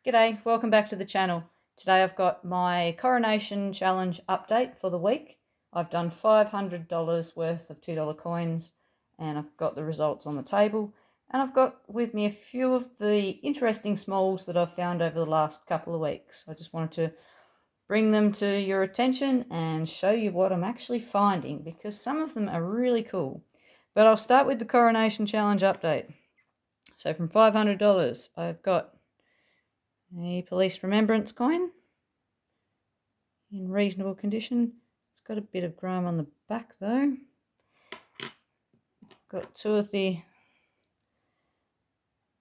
G'day, welcome back to the channel. Today I've got my Coronation Challenge update for the week. I've done $500 worth of $2 coins and I've got the results on the table. And I've got with me a few of the interesting smalls that I've found over the last couple of weeks. I just wanted to bring them to your attention and show you what I'm actually finding because some of them are really cool. But I'll start with the Coronation Challenge update. So from $500, I've got a police remembrance coin in reasonable condition. It's got a bit of grime on the back though. Got two of the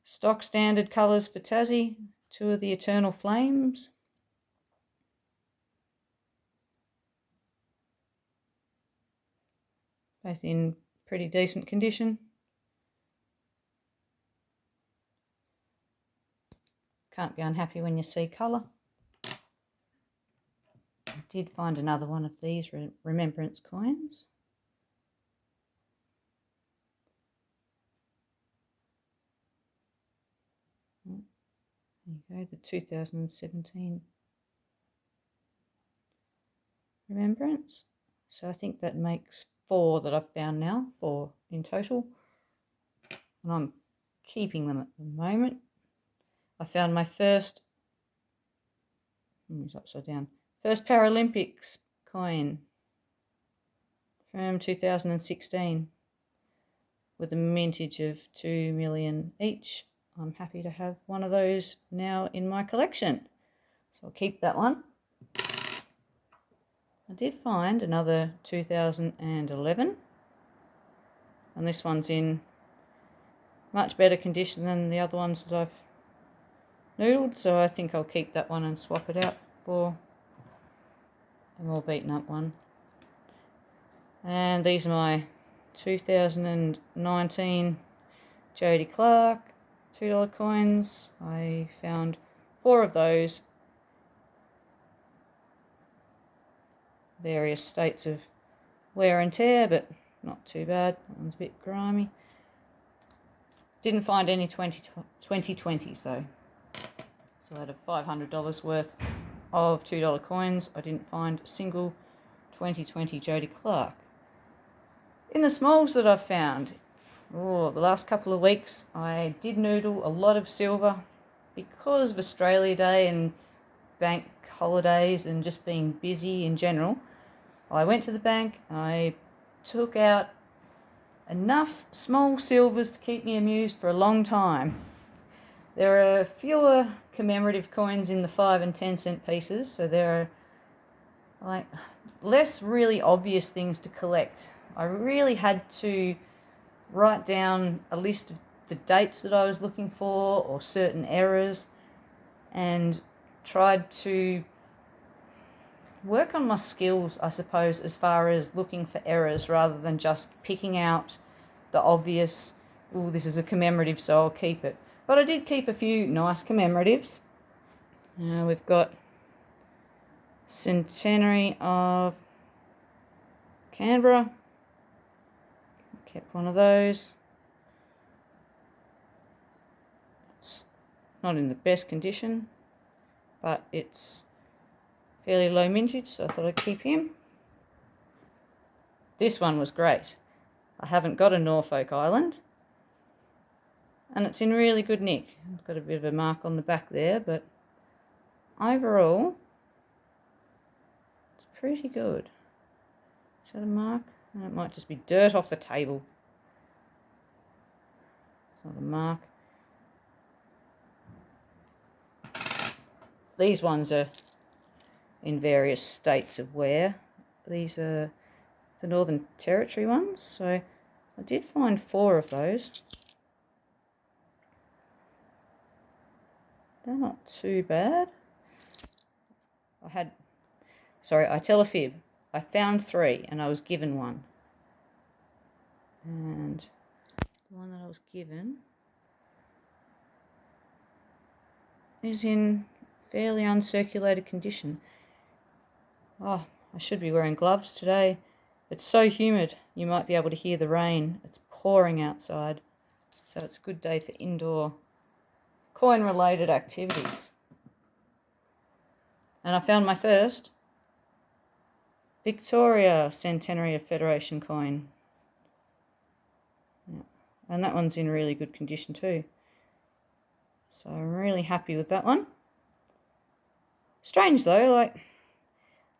stock standard colours for Tassie, two of the Eternal Flames. Both in pretty decent condition. Can't be unhappy when you see colour. I did find another one of these remembrance coins. There you go, the 2017 remembrance. So I think that makes 4 that I've found now, 4 in total. And I'm keeping them at the moment. I found my first, it's upside down, first Paralympics coin from 2016 with a mintage of 2 million each. I'm happy to have one of those now in my collection. So I'll keep that one. I did find another 2011 and this one's in much better condition than the other ones that I've noodled, so I think I'll keep that one and swap it out for a more beaten up one. And these are my 2019 Jodie Clark $2 coins. I found 4 of those, various states of wear and tear, but not too bad. That one's a bit grimy. Didn't find any 2020s though. So out of $500 worth of $2 coins, I didn't find a single 2020 Jodie Clark. In the smalls that I've found, the last couple of weeks, I did noodle a lot of silver because of Australia Day and bank holidays and just being busy in general. I went to the bank and I took out enough small silvers to keep me amused for a long time. There are fewer commemorative coins in the 5 and 10 cent pieces, so there are less really obvious things to collect. I really had to write down a list of the dates that I was looking for or certain errors and tried to work on my skills, I suppose, as far as looking for errors rather than just picking out the obvious, oh, this is a commemorative, so I'll keep it. But I did keep a few nice commemoratives. We've got Centenary of Canberra. Kept one of those. It's not in the best condition, but it's fairly low mintage, so I thought I'd keep him. This one was great. I haven't got a Norfolk Island, and it's in really good nick. It's got a bit of a mark on the back there, but overall, it's pretty good. Is that a mark? It might just be dirt off the table. It's not a mark. These ones are in various states of wear. These are the Northern Territory ones, so I did find 4 of those. They're not too bad. I tell a fib. I found 3 and I was given 1. And the one that I was given is in fairly uncirculated condition. Oh, I should be wearing gloves today. It's so humid, you might be able to hear the rain. It's pouring outside, so it's a good day for indoor coin-related activities. And I found my first Victoria Centenary of Federation coin. Yeah. And that one's in really good condition too. So I'm really happy with that one. Strange though, like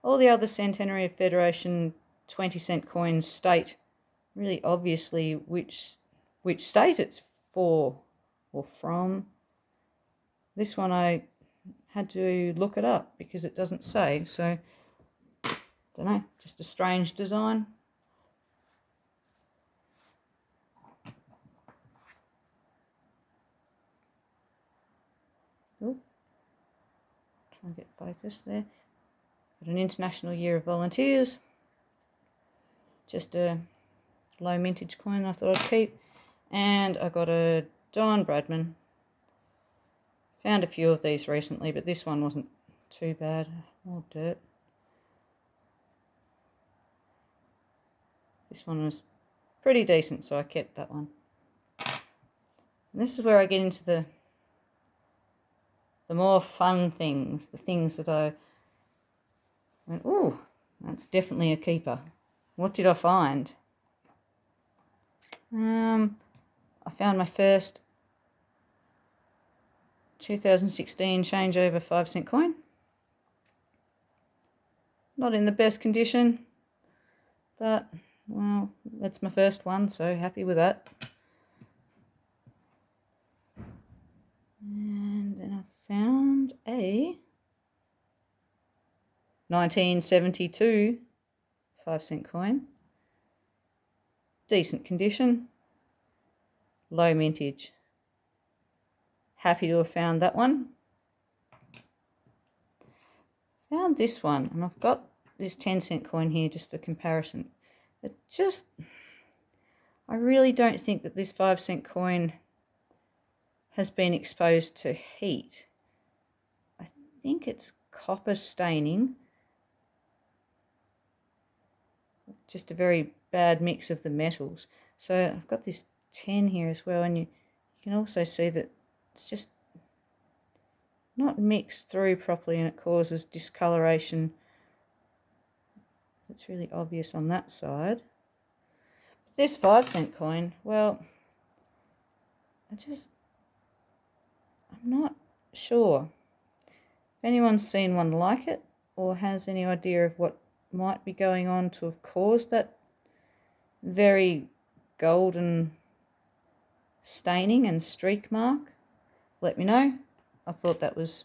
all the other Centenary of Federation 20-cent coins state really obviously which state it's for or from. This one I had to look it up because it doesn't say, so don't know, just a strange design. Ooh. Try and get focused there. Got an International Year of Volunteers. Just a low mintage coin I thought I'd keep. And I got a Don Bradman. Found a few of these recently, but this one wasn't too bad. More dirt. This one was pretty decent, so I kept that one. And this is where I get into the more fun things, the things that I went, ooh, that's definitely a keeper. What did I find? I found my first 2016 changeover 5-cent coin. Not in the best condition, but, well, that's my first one, so happy with that. And then I found a 1972 5-cent coin. Decent condition. Low mintage. Happy to have found that one. Found this one, and I've got this 10-cent coin here just for comparison. But I really don't think that this 5-cent coin has been exposed to heat. I think it's copper staining. Just a very bad mix of the metals. So I've got this 10 here as well, and you can also see that it's just not mixed through properly, and it causes discoloration. It's really obvious on that side. This 5-cent coin, well, I'm not sure. If anyone's seen one like it or has any idea of what might be going on to have caused that very golden staining and streak mark, let me know. I thought that was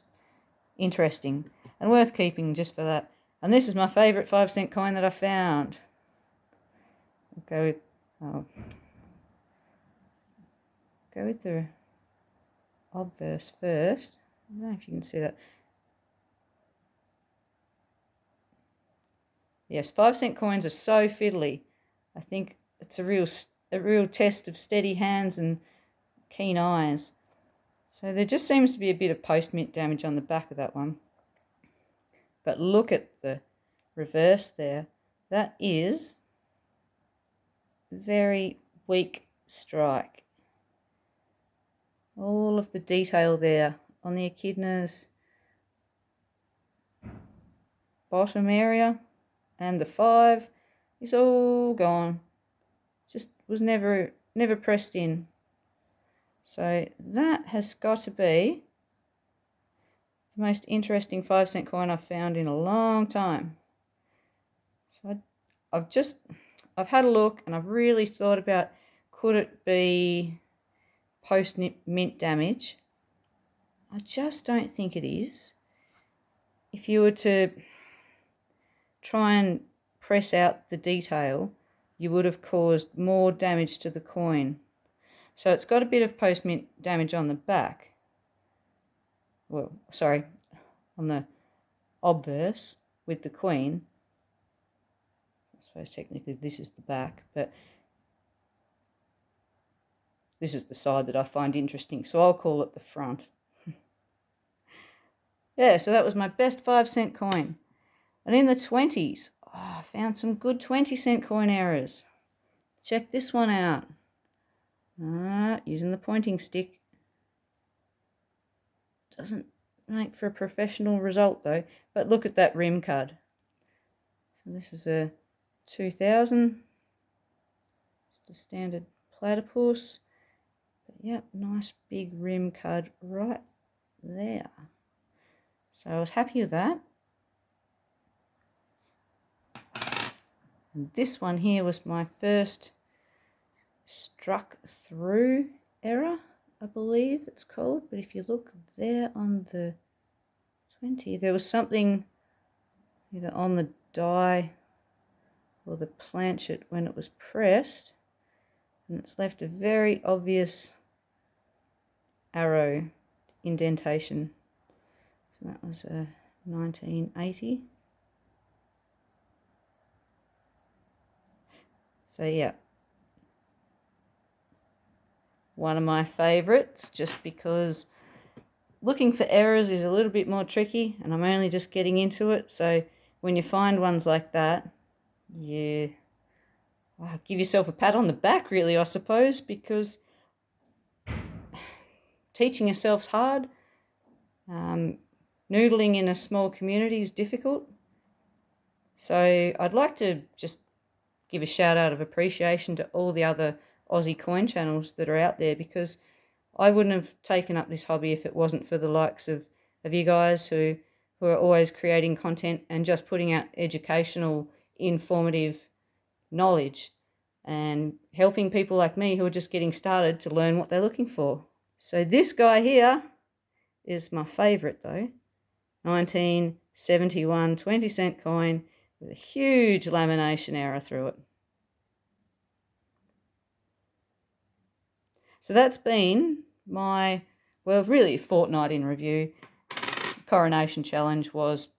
interesting and worth keeping just for that. And this is my favourite 5-cent coin that I found. I'll go with the obverse first. I don't know if you can see that. Yes, 5-cent coins are so fiddly. I think it's a real test of steady hands and keen eyes. So there just seems to be a bit of post-mint damage on the back of that one. But look at the reverse there. That is very weak strike. All of the detail there on the echidnas, bottom area, and the 5 is all gone. Just was never pressed in. So that has got to be the most interesting 5-cent coin I've found in a long time. So I've had a look and I've really thought about, could it be post-mint damage? I just don't think it is. If you were to try and press out the detail, you would have caused more damage to the coin. So it's got a bit of post-mint damage on the back. Well, sorry, on the obverse with the queen. I suppose technically this is the back, but this is the side that I find interesting, so I'll call it the front. Yeah, so that was my best 5-cent coin. And in the 20s, I found some good 20-cent coin errors. Check this one out. Using the pointing stick. Doesn't make for a professional result though. But look at that rim cud. So this is a 2000. Just a standard platypus. But yep, nice big rim cud right there. So I was happy with that. And this one here was my first struck through error, I believe it's called. But if you look there on the 20, there was something either on the die or the planchet when it was pressed, and it's left a very obvious arrow indentation. So that was a 1980. So yeah, one of my favourites, just because looking for errors is a little bit more tricky and I'm only just getting into it. So when you find ones like that, you give yourself a pat on the back really, I suppose, because teaching yourself's hard. Noodling in a small community is difficult. So I'd like to just give a shout out of appreciation to all the other Aussie coin channels that are out there, because I wouldn't have taken up this hobby if it wasn't for the likes of you guys who are always creating content and just putting out educational, informative knowledge and helping people like me who are just getting started to learn what they're looking for. So this guy here is my favourite though. 1971 20-cent coin with a huge lamination error through it. So that's been my, well, really fortnight in review. Coronation challenge was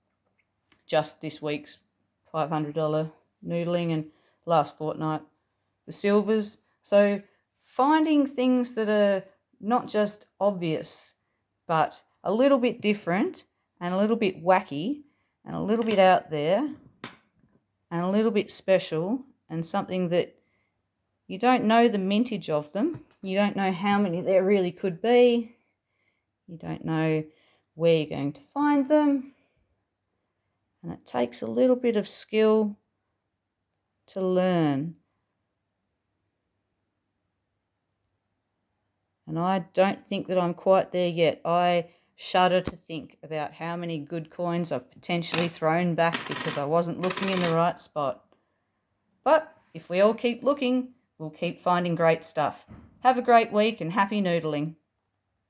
just this week's $500 noodling, and last fortnight the silvers. So finding things that are not just obvious but a little bit different and a little bit wacky and a little bit out there and a little bit special, and something that you don't know the mintage of them, you don't know how many there really could be, you don't know where you're going to find them, and it takes a little bit of skill to learn. And I don't think that I'm quite there yet. I shudder to think about how many good coins I've potentially thrown back because I wasn't looking in the right spot. But if we all keep looking, we'll keep finding great stuff. Have a great week and happy noodling.